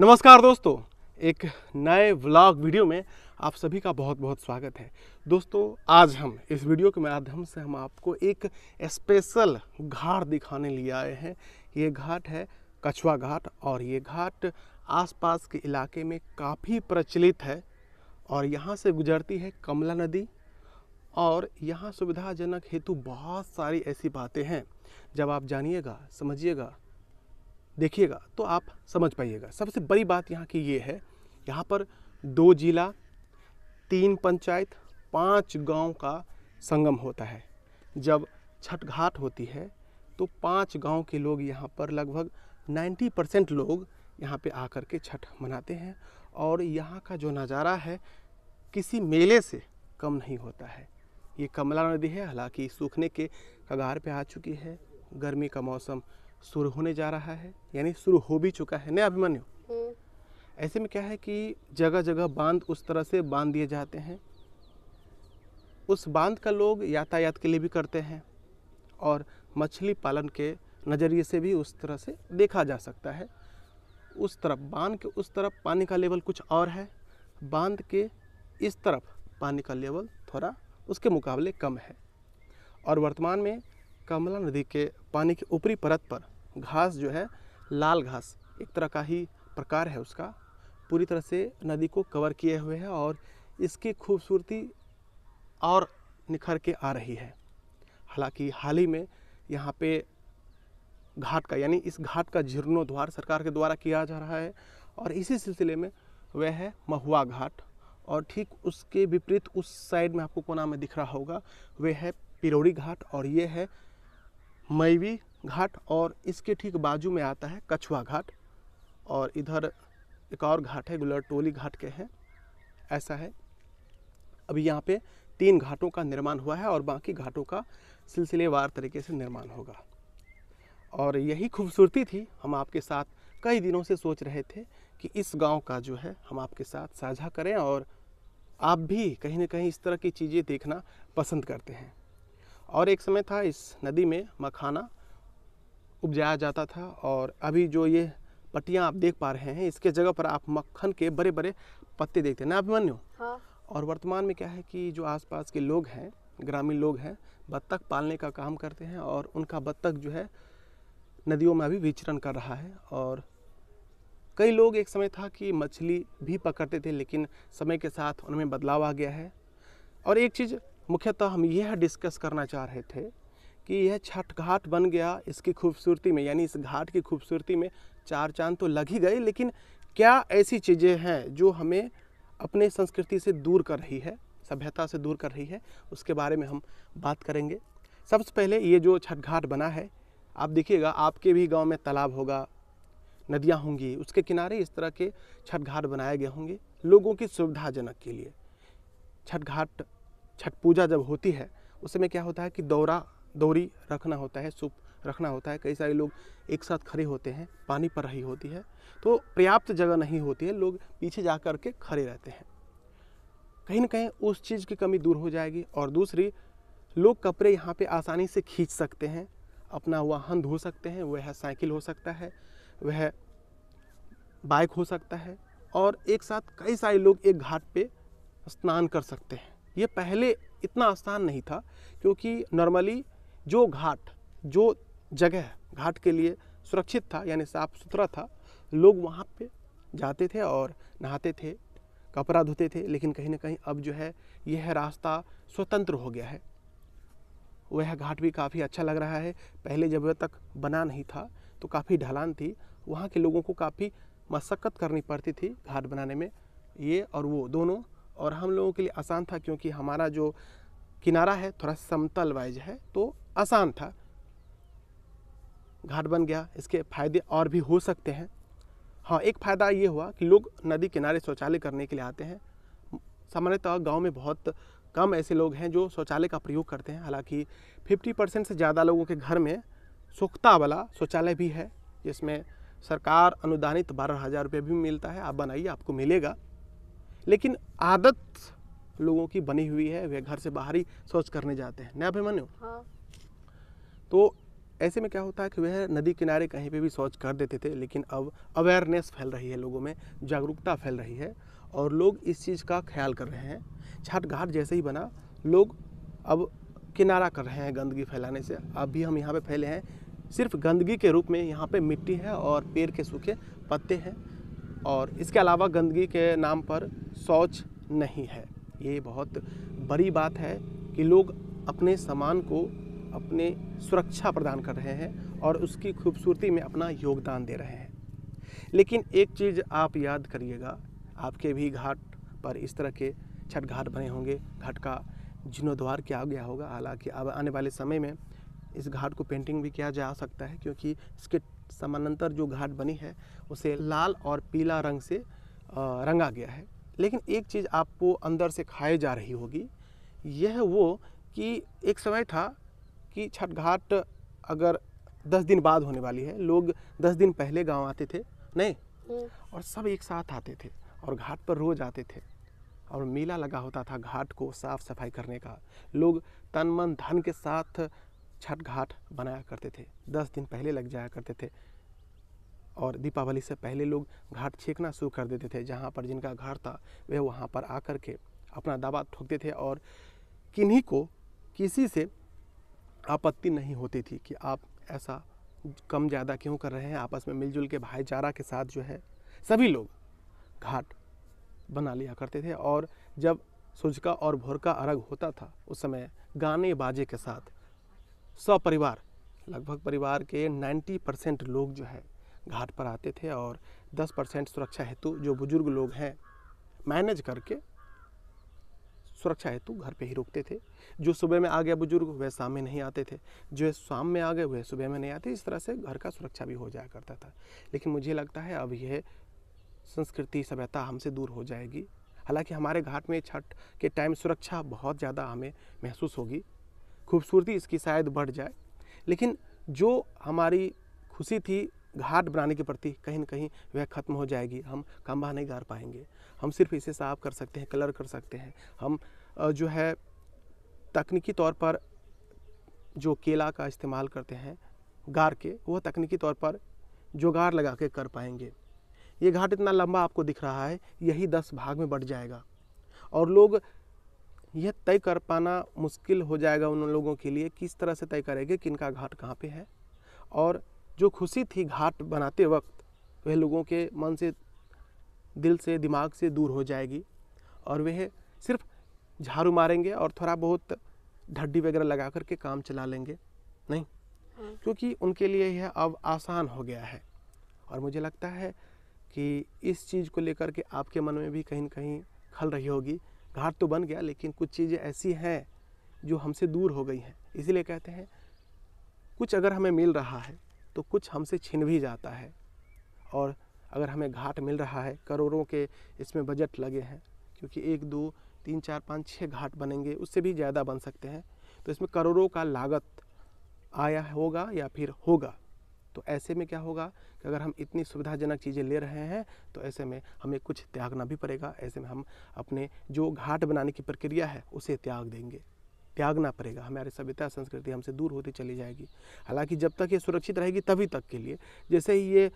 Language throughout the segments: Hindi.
नमस्कार दोस्तों, एक नए व्लॉग वीडियो में आप सभी का बहुत बहुत स्वागत है। दोस्तों, आज हम इस वीडियो के माध्यम से हम आपको एक स्पेशल घाट दिखाने लिए आए हैं। ये घाट है कछुआ घाट और ये घाट आसपास के इलाके में काफ़ी प्रचलित है और यहाँ से गुजरती है कमला नदी। और यहाँ सुविधाजनक हेतु बहुत सारी ऐसी बातें हैं, जब आप जानिएगा, समझिएगा, देखिएगा तो आप समझ पाइएगा। सबसे बड़ी बात यहाँ की ये है, यहाँ पर 2 जिला, 3 पंचायत, 5 गांव का संगम होता है। जब छठ घाट होती है तो 5 गांव के लोग यहाँ पर लगभग 90% लोग यहाँ पे आकर के छठ मनाते हैं। और यहाँ का जो नज़ारा है किसी मेले से कम नहीं होता है। ये कमला नदी है, हालांकि सूखने के कगार पे आ चुकी है। गर्मी का मौसम शुरू होने जा रहा है, यानी शुरू हो भी चुका है ना अभिमन्यु। ऐसे में क्या है कि जगह जगह बांध उस तरह से बांध दिए जाते हैं, उस बांध का लोग यातायात के लिए भी करते हैं और मछली पालन के नज़रिए से भी उस तरह से देखा जा सकता है। उस तरफ बांध के उस तरफ पानी का लेवल कुछ और है, बांध के इस तरफ पानी का लेवल थोड़ा उसके मुकाबले कम है। और वर्तमान में कमला नदी के पानी की ऊपरी परत पर घास जो है, लाल घास एक तरह का ही प्रकार है उसका, पूरी तरह से नदी को कवर किए हुए है और इसकी खूबसूरती और निखर के आ रही है। हालांकि हाल ही में यहाँ पे घाट का, यानी इस घाट का जीर्णोद्धार सरकार के द्वारा किया जा रहा है और इसी सिलसिले में वह है महुआ घाट। और ठीक उसके विपरीत उस साइड में आपको कोना में दिख रहा होगा, वह है पिरोड़ी घाट और ये है मैवी घाट। और इसके ठीक बाजू में आता है कछुआ घाट और इधर एक और घाट है गुलरटोली घाट के हैं, ऐसा है। अभी यहाँ पे 3 घाटों का निर्माण हुआ है और बाकी घाटों का सिलसिलेवार तरीके से निर्माण होगा। और यही खूबसूरती थी, हम आपके साथ कई दिनों से सोच रहे थे कि इस गांव का जो है हम आपके साथ साझा करें और आप भी कहीं ना कहीं इस तरह की चीज़ें देखना पसंद करते हैं। और एक समय था इस नदी में मखाना उपजाया जाता था और अभी जो ये पट्टियाँ आप देख पा रहे हैं, इसके जगह पर आप मक्खन के बड़े बड़े पत्ते देखते हैं ना अभिमन्यु। हाँ। और वर्तमान में क्या है कि जो आसपास के लोग हैं, ग्रामीण लोग हैं, बत्तख पालने का काम करते हैं और उनका बत्तख जो है नदियों में अभी विचरण कर रहा है। और कई लोग, एक समय था कि मछली भी पकड़ते थे, लेकिन समय के साथ उनमें बदलाव आ गया है। और एक चीज़ मुख्यतः हम यह डिस्कस करना चाह रहे थे कि यह छठ घाट बन गया, इसकी खूबसूरती में, यानी इस घाट की खूबसूरती में 4 चांद तो लग ही गए, लेकिन क्या ऐसी चीज़ें हैं जो हमें अपने संस्कृति से दूर कर रही है, सभ्यता से दूर कर रही है, उसके बारे में हम बात करेंगे। सबसे पहले ये जो छठ घाट बना है, आप देखिएगा आपके भी गांव में तालाब होगा, नदियां होंगी, उसके किनारे इस तरह के छठ घाट बनाए गए होंगे लोगों की सुविधाजनक के लिए। छठ घाट, छठ पूजा जब होती है उस समय क्या होता है कि दौरी रखना होता है, सूप रखना होता है, कई सारे लोग एक साथ खड़े होते हैं, पानी पर रही होती है तो पर्याप्त जगह नहीं होती है, लोग पीछे जा कर के खड़े रहते हैं। कहीं ना कहीं उस चीज़ की कमी दूर हो जाएगी। और दूसरी, लोग कपड़े यहाँ पे आसानी से खींच सकते हैं, अपना वाहन धो सकते हैं, वह साइकिल हो सकता है, वह बाइक हो सकता है, और एक साथ कई सारे लोग एक घाट पे स्नान कर सकते हैं। ये पहले इतना आसान नहीं था, क्योंकि नॉर्मली जो घाट, जो जगह घाट के लिए सुरक्षित था, यानी साफ़ सुथरा था, लोग वहाँ पे जाते थे और नहाते थे, कपड़ा धोते थे। लेकिन कहीं ना कहीं अब जो है यह रास्ता स्वतंत्र हो गया है। वह घाट भी काफ़ी अच्छा लग रहा है। पहले जब वह तक बना नहीं था तो काफ़ी ढलान थी, वहाँ के लोगों को काफ़ी मशक्क़त करनी पड़ती थी घाट बनाने में, ये और वो दोनों। और हम लोगों के लिए आसान था, क्योंकि हमारा जो किनारा है थोड़ा समतल वाइज है, तो आसान था। घाट बन गया, इसके फ़ायदे और भी हो सकते हैं। हाँ, एक फ़ायदा ये हुआ कि लोग नदी किनारे शौचालय करने के लिए आते हैं। सामान्यतः गांव में बहुत कम ऐसे लोग हैं जो शौचालय का प्रयोग करते हैं। हालांकि 50% से ज़्यादा लोगों के घर में सोख्ता वाला शौचालय भी है, जिसमें सरकार अनुदानित 12,000 रुपये भी मिलता है। आप बनाइए, आपको मिलेगा। लेकिन आदत लोगों की बनी हुई है, वे घर से बाहर ही शौच करने जाते हैं, ना अभिमन्यु। हाँ। तो ऐसे में क्या होता है कि वह नदी किनारे कहीं पे भी शौच कर देते थे, लेकिन अब अवेयरनेस फैल रही है, लोगों में जागरूकता फैल रही है और लोग इस चीज़ का ख्याल कर रहे हैं। छठ घाट जैसे ही बना, लोग अब किनारा कर रहे हैं गंदगी फैलाने से। अभी हम यहाँ पे फैले हैं, सिर्फ गंदगी के रूप में यहाँ पे मिट्टी है और पेड़ के सूखे पत्ते हैं, और इसके अलावा गंदगी के नाम पर शौच नहीं है। ये बहुत बड़ी बात है कि लोग अपने सामान को अपने सुरक्षा प्रदान कर रहे हैं और उसकी खूबसूरती में अपना योगदान दे रहे हैं। लेकिन एक चीज़ आप याद करिएगा, आपके भी घाट पर इस तरह के छठ घाट बने होंगे, घाट का जीर्णोद्धार किया गया होगा। हालांकि अब आने वाले समय में इस घाट को पेंटिंग भी किया जा सकता है, क्योंकि इसके समानांतर जो घाट बनी है उसे लाल और पीला रंग से रंगा गया है। लेकिन एक चीज़ आपको अंदर से खाई जा रही होगी, यह वो कि एक समय था कि छठ घाट अगर 10 दिन बाद होने वाली है, लोग 10 दिन पहले गांव आते थे नहीं, और सब एक साथ आते थे और घाट पर रोज आते थे और मेला लगा होता था घाट को साफ सफाई करने का। लोग तन मन धन के साथ छठ घाट बनाया करते थे, 10 दिन पहले लग जाया करते थे और दीपावली से पहले लोग घाट छेकना शुरू कर देते थे। जहाँ पर जिनका घर था वह वहाँ पर आकर के अपना दावा ठोकते थे और किन्हीं को किसी से आपत्ति नहीं होती थी कि आप ऐसा कम ज़्यादा क्यों कर रहे हैं। आपस में मिलजुल के भाईचारा के साथ जो है सभी लोग घाट बना लिया करते थे। और जब सुजका और भोर का अर्घ होता था उस समय गाने बाजे के साथ सपरिवार, लगभग परिवार के 90% लोग जो है घाट पर आते थे और 10% सुरक्षा हेतु जो बुजुर्ग लोग हैं मैनेज करके सुरक्षा हेतु घर पे ही रुकते थे। जो सुबह में आ गया बुजुर्ग वह शाम में नहीं आते थे, जो शाम में आ गए वह सुबह में नहीं आते। इस तरह से घर का सुरक्षा भी हो जाया करता था। लेकिन मुझे लगता है अब यह संस्कृति सभ्यता हमसे दूर हो जाएगी। हालांकि हमारे घाट में छठ के टाइम सुरक्षा बहुत ज़्यादा हमें महसूस होगी, खूबसूरती इसकी शायद बढ़ जाए, लेकिन जो हमारी खुशी थी घाट बनाने के प्रति कहीं न कहीं वह ख़त्म हो जाएगी। हम खंभा नहीं गाड़ पाएंगे, हम सिर्फ इसे साफ कर सकते हैं, कलर कर सकते हैं। हम जो है तकनीकी तौर पर जो केला का इस्तेमाल करते हैं गार के, वह तकनीकी तौर पर जुगाड़ लगा के कर पाएंगे। ये घाट इतना लंबा आपको दिख रहा है, यही 10 भाग में बढ़ जाएगा और लोग यह तय कर पाना मुश्किल हो जाएगा उन लोगों के लिए, किस तरह से तय करेंगे कि इनका घाट कहाँ पे है। और जो खुशी थी घाट बनाते वक्त वह लोगों के मन से, दिल से, दिमाग से दूर हो जाएगी और वह सिर्फ झाड़ू मारेंगे और थोड़ा बहुत ढड्डी वगैरह लगा करके काम चला लेंगे नहीं, क्योंकि उनके लिए यह अब आसान हो गया है। और मुझे लगता है कि इस चीज़ को लेकर के आपके मन में भी कहीं न कहीं खल रही होगी। घाट तो बन गया लेकिन कुछ चीज़ें ऐसी हैं जो हमसे दूर हो गई हैं। इसीलिए कहते हैं कुछ अगर हमें मिल रहा है तो कुछ हमसे छिन भी जाता है। और अगर हमें घाट मिल रहा है, करोड़ों के इसमें बजट लगे हैं, क्योंकि 1 2 3 4 5 6 घाट बनेंगे, उससे भी ज़्यादा बन सकते हैं, तो इसमें करोड़ों का लागत आया होगा या फिर होगा। तो ऐसे में क्या होगा कि अगर हम इतनी सुविधाजनक चीज़ें ले रहे हैं तो ऐसे में हमें कुछ त्यागना भी पड़ेगा। ऐसे में हम अपने जो घाट बनाने की प्रक्रिया है उसे त्याग देंगे, त्यागना पड़ेगा। हमारी सभ्यता संस्कृति हमसे दूर होती चली जाएगी। हालांकि जब तक ये सुरक्षित रहेगी तभी तक के लिए, जैसे ही ये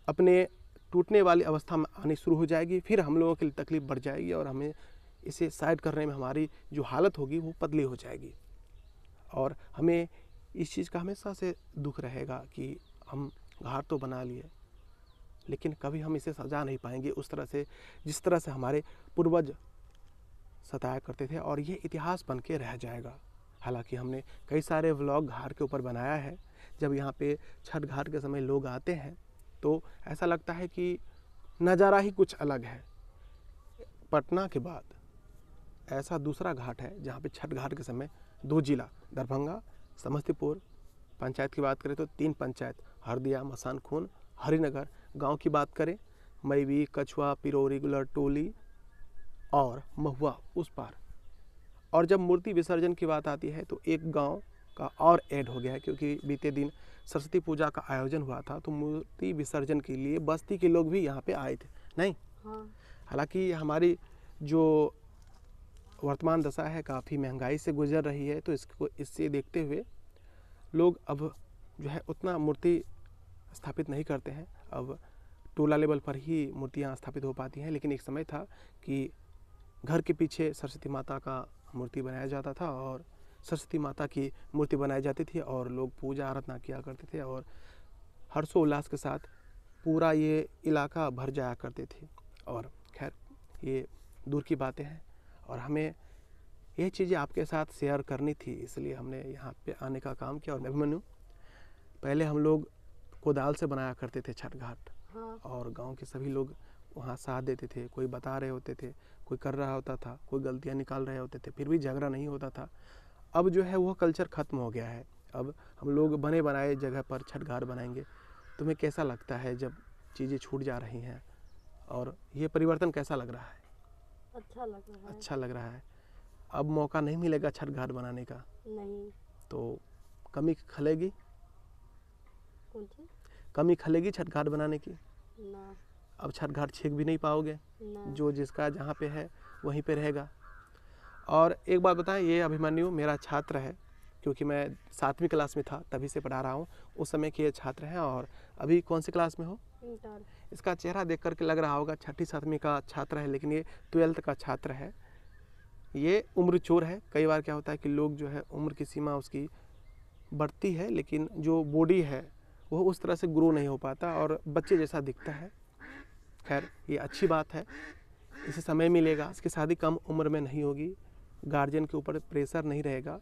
अपने टूटने वाली अवस्था में आनी शुरू हो जाएगी फिर हम लोगों के लिए तकलीफ बढ़ जाएगी और हमें इसे साइड करने में हमारी जो हालत होगी वो पतली हो जाएगी। और हमें इस चीज़ का हमेशा से दुख रहेगा कि हम घाट तो बना लिए लेकिन कभी हम इसे सजा नहीं पाएंगे उस तरह से जिस तरह से हमारे पूर्वज सताया करते थे, और ये इतिहास बन के रह जाएगा। हालांकि हमने कई सारे व्लॉग घाट के ऊपर बनाया है। जब यहाँ पे छठ घाट के समय लोग आते हैं तो ऐसा लगता है कि नज़ारा ही कुछ अलग है। पटना के बाद ऐसा दूसरा घाट है जहाँ पे छठ घाट के समय 2 जिला दरभंगा, समस्तीपुर, पंचायत की बात करें तो 3 पंचायत, हरदिया, मसानखून, हरिनगर, गांव की बात करें मैवी, कछुआ, पिरोरी, गुलरटोली और महुआ उस पार। और जब मूर्ति विसर्जन की बात आती है तो एक गांव का और ऐड हो गया है, क्योंकि बीते दिन सरस्वती पूजा का आयोजन हुआ था तो मूर्ति विसर्जन के लिए बस्ती के लोग भी यहाँ पे आए थे नहीं। हालांकि हमारी जो वर्तमान दशा है काफ़ी महंगाई से गुजर रही है, तो इससे देखते हुए लोग अब जो है उतना मूर्ति स्थापित नहीं करते हैं। अब टोला लेवल पर ही मूर्तियाँ स्थापित हो पाती हैं, लेकिन एक समय था कि घर के पीछे सरस्वती माता का मूर्ति बनाया जाता था और सरस्वती माता की मूर्ति बनाई जाती थी और लोग पूजा आराधना किया करते थे और हर्षोल्लास के साथ पूरा ये इलाका भर जाया करते थे। और खैर ये दूर की बातें हैं और हमें ये चीज़ें आपके साथ शेयर करनी थी, इसलिए हमने यहाँ पे आने का काम किया। और अभिमन्यु, पहले हम लोग कोदाल से बनाया करते थे छठ घाट। हाँ। और गांव के सभी लोग वहाँ साथ देते थे, कोई बता रहे होते थे, कोई कर रहा होता था, कोई गलतियाँ निकाल रहे होते थे, फिर भी झगड़ा नहीं होता था। अब जो है वो कल्चर ख़त्म हो गया है। अब हम लोग बने बनाए जगह पर छठ घाट बनाएंगे। तुम्हें कैसा लगता है जब चीज़ें छूट जा रही हैं और ये परिवर्तन कैसा लग रहा है? अच्छा लग रहा है। अच्छा लग रहा है। अब मौका नहीं मिलेगा छठ घाट बनाने का? नहीं। तो कमी खलेगी? कौन सी कमी खलेगी छठ घाट बनाने की? ना। अब छठ घाट छीक भी नहीं पाओगे ना। जो जिसका जहाँ पे है वहीं पे रहेगा। और एक बात बताएं, ये अभिमन्यु मेरा छात्र है, क्योंकि मैं 7वीं क्लास में था तभी से पढ़ा रहा हूँ। उस समय के ये छात्र हैं। और अभी कौन सी क्लास में हो? इंटर। इसका चेहरा देख करके लग रहा होगा 6ठी 7वीं का छात्र है, लेकिन ये 12th का छात्र है। ये उम्र चोर है। कई बार क्या होता है कि लोग जो है उम्र की सीमा उसकी बढ़ती है, लेकिन जो बॉडी है वो उस तरह से ग्रो नहीं हो पाता और बच्चे जैसा दिखता है। खैर ये अच्छी बात है, इसे समय मिलेगा, इसकी शादी कम उम्र में नहीं होगी, गार्जियन के ऊपर प्रेशर नहीं रहेगा।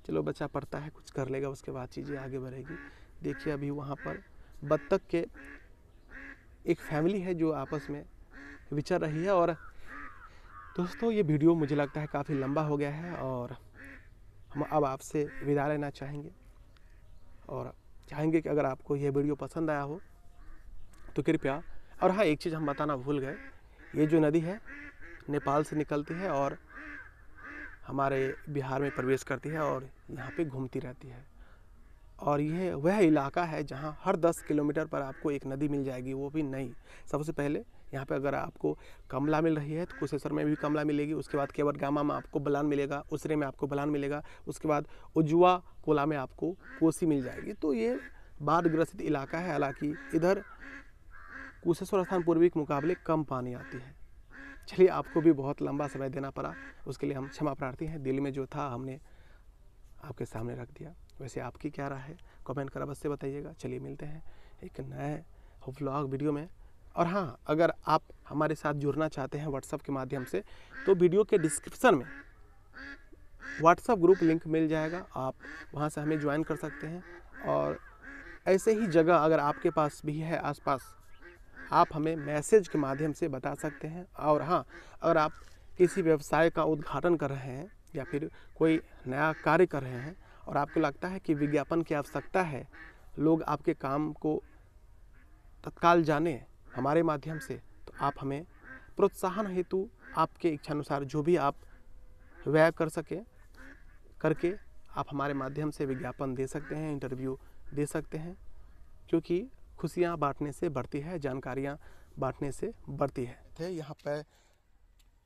चलो बच्चा पढ़ता है, कुछ कर लेगा, उसके बाद चीज़ें आगे बढ़ेगी। देखिए अभी वहाँ पर बत्तख के एक फैमिली है जो आपस में विचर रही है। और दोस्तों ये वीडियो मुझे लगता है काफ़ी लंबा हो गया है और हम अब आपसे विदा लेना चाहेंगे और चाहेंगे कि अगर आपको यह वीडियो पसंद आया हो तो कृपया, और हाँ एक चीज़ हम बताना भूल गए, ये जो नदी है नेपाल से निकलती है और हमारे बिहार में प्रवेश करती है और यहाँ पे घूमती रहती है। और यह वह इलाका है जहाँ हर 10 किलोमीटर पर आपको एक नदी मिल जाएगी, वो भी नई। सबसे पहले यहाँ पे अगर आपको कमला मिल रही है तो कुशेश्वर में भी कमला मिलेगी, उसके बाद केवटगामा में आपको बलान मिलेगा, उसरे में आपको बलान मिलेगा, उसके बाद उज्जुआ कोला में आपको कोसी मिल जाएगी। तो ये बाढ़ ग्रसित इलाका है। हालांकि इधर कुशेश्वर स्थान पूर्वी के मुकाबले कम पानी आती है। चलिए आपको भी बहुत लंबा समय देना पड़ा, उसके लिए हम क्षमा प्रार्थी हैं। दिल में जो था हमने आपके सामने रख दिया। वैसे आपकी क्या राय है कमेंट कर अवश्य बताइएगा। चलिए मिलते हैं एक नए व्लॉग वीडियो में। और हाँ, अगर आप हमारे साथ जुड़ना चाहते हैं व्हाट्सएप के माध्यम से तो वीडियो के डिस्क्रिप्शन में व्हाट्सएप ग्रुप लिंक मिल जाएगा, आप वहाँ से हमें ज्वाइन कर सकते हैं। और ऐसे ही जगह अगर आपके पास भी है आसपास, आप हमें मैसेज के माध्यम से बता सकते हैं। और हाँ, अगर आप किसी व्यवसाय का उद्घाटन कर रहे हैं या फिर कोई नया कार्य कर रहे हैं और आपको लगता है कि विज्ञापन की आवश्यकता है, लोग आपके काम को तत्काल जाने हमारे माध्यम से, तो आप हमें प्रोत्साहन हेतु आपके इच्छानुसार जो भी आप व्यय कर सके करके आप हमारे माध्यम से विज्ञापन दे सकते हैं, इंटरव्यू दे सकते हैं। क्योंकि खुशियाँ बांटने से बढ़ती है, जानकारियाँ बांटने से बढ़ती है। यहाँ पर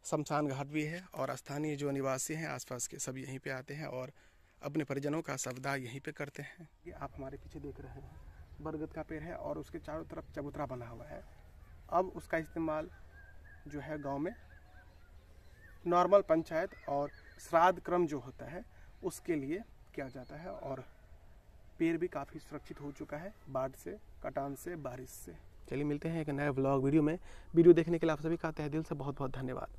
शमशान घाट भी है और स्थानीय जो निवासी हैं आसपास के सब यहीं पे आते हैं और अपने परिजनों का शवदाह यहीं पे करते हैं। ये आप हमारे पीछे देख रहे हैं बरगद का पेड़ है और उसके चारों तरफ चबूतरा बना हुआ है। अब उसका इस्तेमाल जो है गांव में नॉर्मल पंचायत और श्राद्ध क्रम जो होता है उसके लिए किया जाता है। और पेड़ भी काफ़ी सुरक्षित हो चुका है बाढ़ से, कटान से, बारिश से। चलिए मिलते हैं एक नए व्लॉग वीडियो में। वीडियो देखने के लिए आप सभी का तहे दिल से बहुत बहुत धन्यवाद।